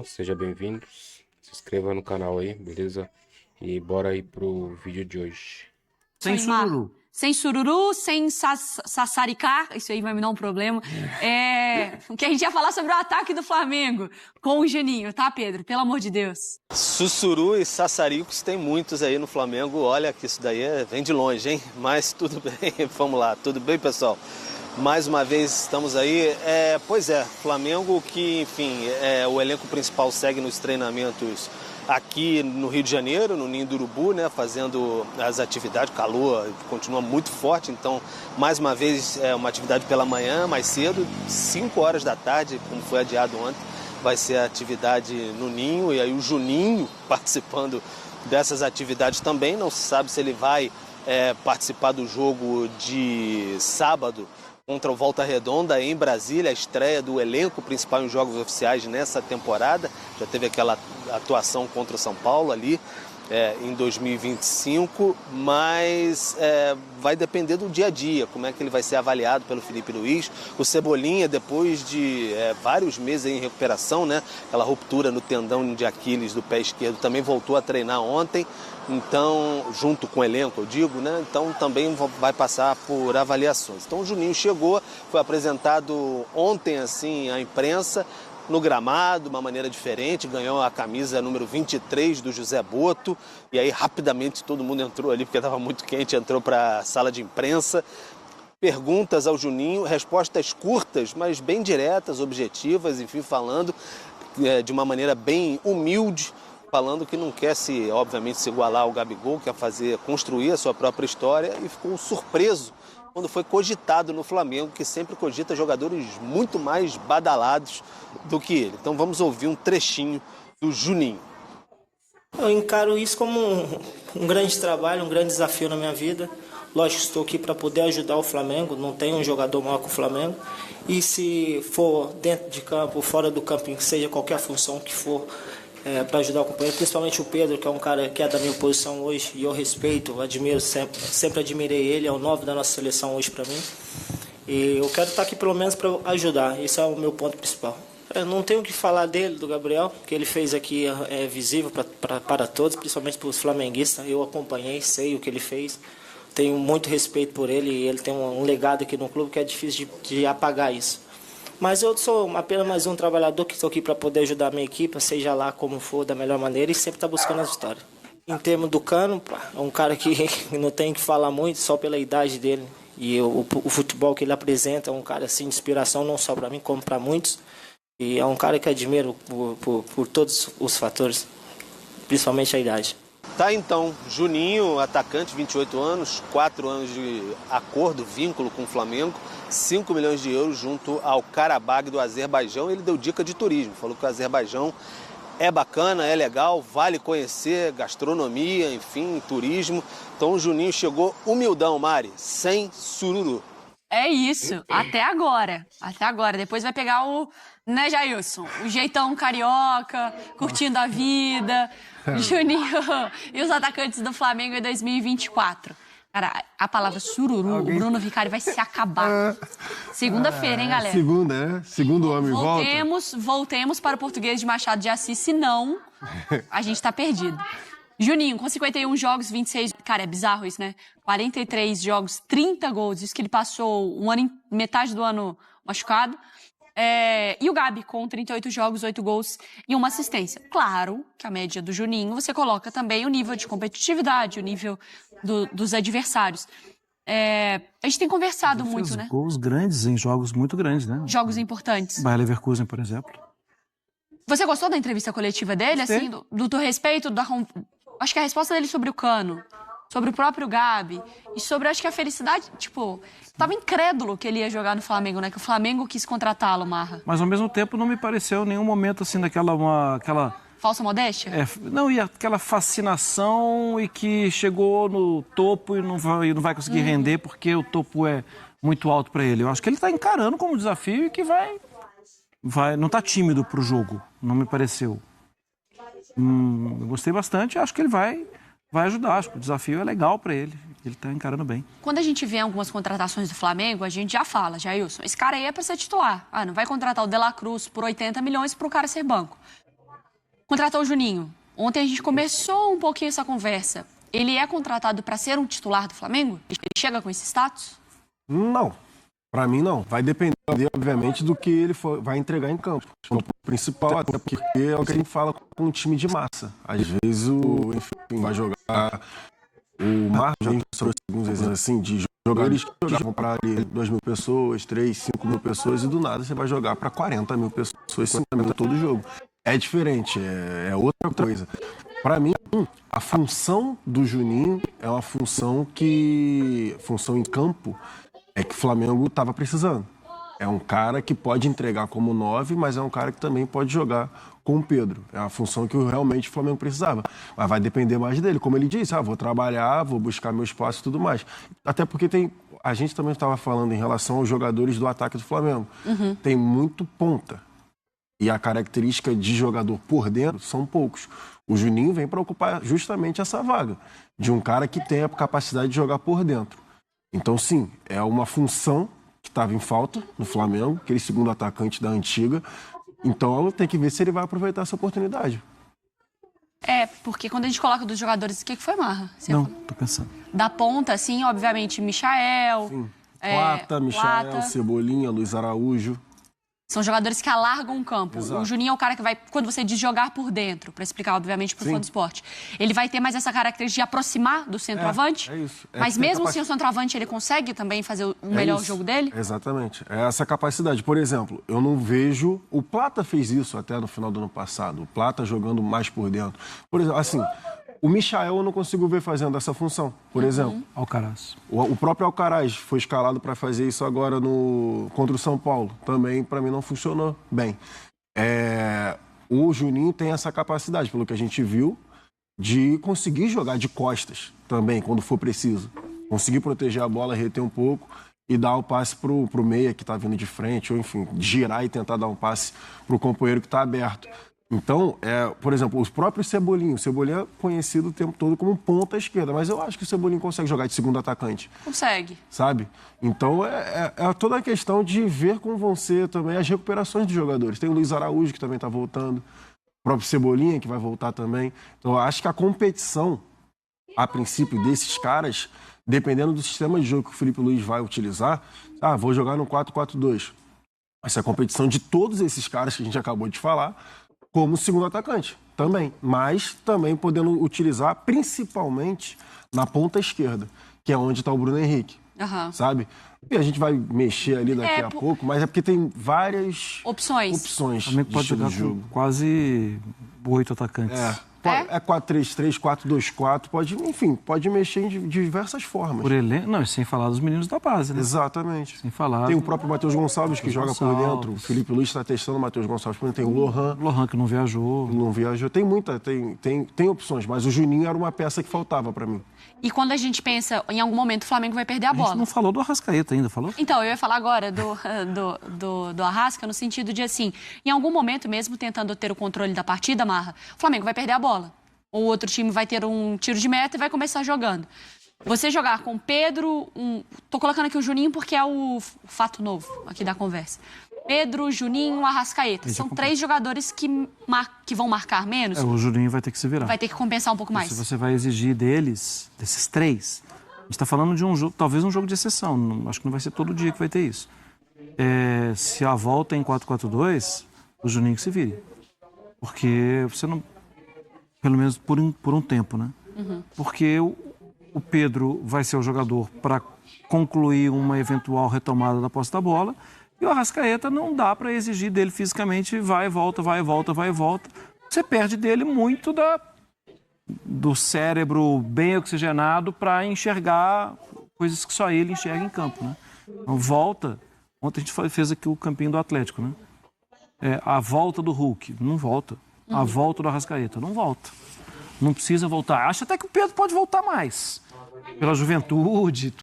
Seja bem-vindo, se inscreva no canal aí, beleza? E bora aí pro vídeo de hoje. Sem sururu. Sem sururu, sem sassaricá, isso aí vai me dar um problema. Que a gente ia falar sobre o ataque do Flamengo com o Juninho, tá, Pedro? Pelo amor de Deus. Sussuru e sassaricos tem muitos aí no Flamengo. Olha que isso daí vem de longe, hein? Mas tudo bem, vamos lá. Tudo bem, pessoal? Mais uma vez estamos aí. Flamengo que, enfim, o elenco principal segue nos treinamentos aqui no Rio de Janeiro, no Ninho do Urubu, né, fazendo as atividades. O calor continua muito forte, então, mais uma vez, uma atividade pela manhã, mais cedo, 5 horas da tarde, como foi adiado ontem, vai ser a atividade no Ninho, e aí o Juninho participando dessas atividades também. Não se sabe se ele vai participar do jogo de sábado contra o Volta Redonda em Brasília, a estreia do elenco principal em jogos oficiais nessa temporada. Já teve aquela atuação contra o São Paulo ali em 2025, mas vai depender do dia a dia, como é que ele vai ser avaliado pelo Felipe Luiz. O Cebolinha, depois de vários meses em recuperação, né, aquela ruptura no tendão de Aquiles do pé esquerdo, também voltou a treinar ontem, então, junto com o elenco, eu digo, né, então também vai passar por avaliações. Então o Juninho chegou, foi apresentado ontem assim à imprensa, no gramado, de uma maneira diferente, ganhou a camisa número 23 do José Boto, e aí rapidamente todo mundo entrou ali, porque estava muito quente, entrou para a sala de imprensa. Perguntas ao Juninho, respostas curtas, mas bem diretas, objetivas, enfim, falando de uma maneira bem humilde, falando que não quer obviamente, se igualar ao Gabigol, quer construir a sua própria história, e ficou surpreso quando foi cogitado no Flamengo, que sempre cogita jogadores muito mais badalados do que ele. Então vamos ouvir um trechinho do Juninho. Eu encaro isso como um grande trabalho, um grande desafio na minha vida. Lógico, estou aqui para poder ajudar o Flamengo, não tem um jogador maior que o Flamengo. E se for dentro de campo, fora do campo, seja qualquer função que for, para ajudar o companheiro, principalmente o Pedro, que é um cara que é da minha posição hoje, e eu respeito, admiro, sempre admirei ele, é o 9 da nossa seleção hoje para mim. E eu quero estar aqui pelo menos para ajudar, esse é o meu ponto principal. Eu não tenho o que falar dele, do Gabriel, o que ele fez aqui é visível para todos, principalmente para os flamenguistas. Eu acompanhei, sei o que ele fez, tenho muito respeito por ele, e ele tem um legado aqui no clube que é difícil de apagar isso. Mas eu sou apenas mais um trabalhador que estou aqui para poder ajudar a minha equipe, seja lá como for, da melhor maneira, e sempre está buscando as vitórias. Em termos do Cano, é um cara que não tem que falar muito, só pela idade dele. E o futebol que ele apresenta é um cara assim, de inspiração, não só para mim, como para muitos. E é um cara que admiro por todos os fatores, principalmente a idade. Tá então, Juninho, atacante, 28 anos, 4 anos de acordo, vínculo com o Flamengo, 5 milhões de euros junto ao Karabag do Azerbaijão. Ele deu dica de turismo, falou que o Azerbaijão é bacana, é legal, vale conhecer, gastronomia, enfim, turismo. Então o Juninho chegou humildão, Mari, sem sururu. É isso, até agora. Até agora. Depois vai pegar né, Jailson? O jeitão carioca, curtindo a vida. Juninho e os atacantes do Flamengo em 2024. Cara, a palavra sururu, o Bruno Vicari vai se acabar. Segunda-feira, hein, galera? Segunda, né? Segundo homem Voltemos para o português de Machado de Assis, senão a gente tá perdido. Juninho, com 51 jogos, 26... Cara, é bizarro isso, né? 43 jogos, 30 gols. Isso que ele passou metade do ano machucado. E o Gabi, com 38 jogos, 8 gols e 1 assistência. Claro que a média do Juninho, você coloca também o nível de competitividade, o nível dos adversários. A gente tem conversado muito, né? Gols grandes em jogos muito grandes, né? Jogos importantes. Bayer Leverkusen, por exemplo. Você gostou da entrevista coletiva dele, assim? Do teu respeito, acho que a resposta dele sobre o Cano, sobre o próprio Gabi e sobre, acho que a felicidade, tipo, tava incrédulo que ele ia jogar no Flamengo, né? Que o Flamengo quis contratá-lo, Marra. Mas ao mesmo tempo não me pareceu nenhum momento assim aquela falsa modéstia? Não, e aquela fascinação e que chegou no topo e não vai conseguir render porque o topo é muito alto para ele. Eu acho que ele tá encarando como desafio e que vai não tá tímido pro jogo, não me pareceu. Eu gostei bastante, acho que ele vai ajudar, acho que o desafio é legal para ele. Ele tá encarando bem. Quando a gente vê algumas contratações do Flamengo, a gente já fala, Jailson, esse cara aí é para ser titular. Não vai contratar o De La Cruz por 80 milhões para o cara ser banco. Contratou o Juninho. Ontem a gente começou um pouquinho essa conversa. Ele é contratado para ser um titular do Flamengo? Ele chega com esse status? Não. Pra mim, não. Vai depender, obviamente, do que ele vai entregar em campo. O principal, até porque é o que a gente fala com um time de massa. Às vezes, enfim, vai jogar o Marcos, a gente trouxe alguns exemplos assim, de jogadores que jogavam para 2.000 pessoas, 3, 5.000 pessoas, e do nada você vai jogar para 40.000 pessoas, 50.000 todo jogo. É diferente, é outra coisa. Para mim, a função do Juninho é uma função em campo, é que o Flamengo estava precisando. É um cara que pode entregar como 9, mas é um cara que também pode jogar com o Pedro. É uma função que realmente o Flamengo precisava. Mas vai depender mais dele. Como ele disse, vou trabalhar, vou buscar meu espaço e tudo mais. Até porque a gente também estava falando em relação aos jogadores do ataque do Flamengo. Tem muito ponta. E a característica de jogador por dentro são poucos. O Juninho vem para ocupar justamente essa vaga de um cara que tem a capacidade de jogar por dentro. Então, sim, é uma função que estava em falta no Flamengo, aquele segundo atacante da antiga. Então, tem que ver se ele vai aproveitar essa oportunidade. Porque quando a gente coloca dos jogadores, o que foi, Marra? Não, tô pensando. Da ponta, assim, obviamente, Michael. Sim. Plata, Michael, Cebolinha, Luiz Araújo. São jogadores que alargam o campo. Exato. O Juninho é o cara que vai, quando você diz jogar por dentro, para explicar, obviamente, para o fã do esporte. Ele vai ter mais essa característica de aproximar do centroavante. É isso. Mas mesmo sem o centroavante, ele consegue também fazer o melhor jogo dele? Exatamente. É essa capacidade. Por exemplo, eu não vejo... O Plata fez isso até no final do ano passado. O Plata jogando mais por dentro. Por exemplo, assim... O Michael eu não consigo ver fazendo essa função, por exemplo. Alcaraz. O próprio Alcaraz foi escalado para fazer isso agora contra o São Paulo. Também, para mim, não funcionou bem. O Juninho tem essa capacidade, pelo que a gente viu, de conseguir jogar de costas também, quando for preciso. Conseguir proteger a bola, reter um pouco e dar o passe pro meia que está vindo de frente, ou enfim, girar e tentar dar um passe pro companheiro que está aberto. Então, por exemplo, os próprios Cebolinha. O Cebolinha é conhecido o tempo todo como ponta esquerda, mas eu acho que o Cebolinha consegue jogar de segundo atacante. Consegue. Sabe? Então, é toda a questão de ver como vão ser também as recuperações de jogadores. Tem o Luiz Araújo, que também está voltando. O próprio Cebolinha, que vai voltar também. Então, eu acho que a competição, a princípio, desses caras, dependendo do sistema de jogo que o Felipe Luiz vai utilizar, vou jogar no 4-4-2. Essa é a competição de todos esses caras que a gente acabou de falar, como segundo atacante também, mas também podendo utilizar principalmente na ponta esquerda, que é onde está o Bruno Henrique, sabe? E a gente vai mexer ali daqui a pouco, mas é porque tem várias opções Também pode jogar jogo. Com quase 8 atacantes. É 4-3-3, 4-2-4, pode mexer de diversas formas. Por elenco, não, sem falar dos meninos da base, né? Exatamente. Sem falar. Tem o próprio Matheus Gonçalves que joga por dentro. O Felipe Luiz está testando o Matheus Gonçalves por dentro. Tem o Lohan. Lohan que não viajou. Tem opções, mas o Juninho era uma peça que faltava para mim. E quando a gente pensa, em algum momento o Flamengo vai perder a bola. A gente não falou do Arrascaeta ainda, falou? Então, eu ia falar agora do Arrasca, no sentido de, assim, em algum momento mesmo, tentando ter o controle da partida, Marra, o Flamengo vai perder a bola. Ou o outro time vai ter um tiro de meta e vai começar jogando. Você jogar com Pedro... Tô colocando aqui o Juninho porque é o fato novo aqui da conversa. Pedro, Juninho, Arrascaeta. São 3 jogadores que vão marcar menos. O Juninho vai ter que se virar. Vai ter que compensar um pouco mais. Se você vai exigir desses 3, a gente está falando de um jogo, talvez um jogo de exceção. Acho que não vai ser todo dia que vai ter isso. Se a volta é em 4-4-2, o Juninho que se vire. Porque você não... Pelo menos por um tempo, né? Porque o Pedro vai ser o jogador para concluir uma eventual retomada da posse da bola e o Arrascaeta não dá para exigir dele fisicamente vai e volta, vai e volta, vai e volta. Você perde dele muito do cérebro bem oxigenado para enxergar coisas que só ele enxerga em campo, né? Então, volta... Ontem a gente fez aqui o campinho do Atlético, né? A volta do Hulk, não volta. A volta do Arrascaeta, não volta. Não precisa voltar. Acho até que o Pedro pode voltar mais. Pela juventude.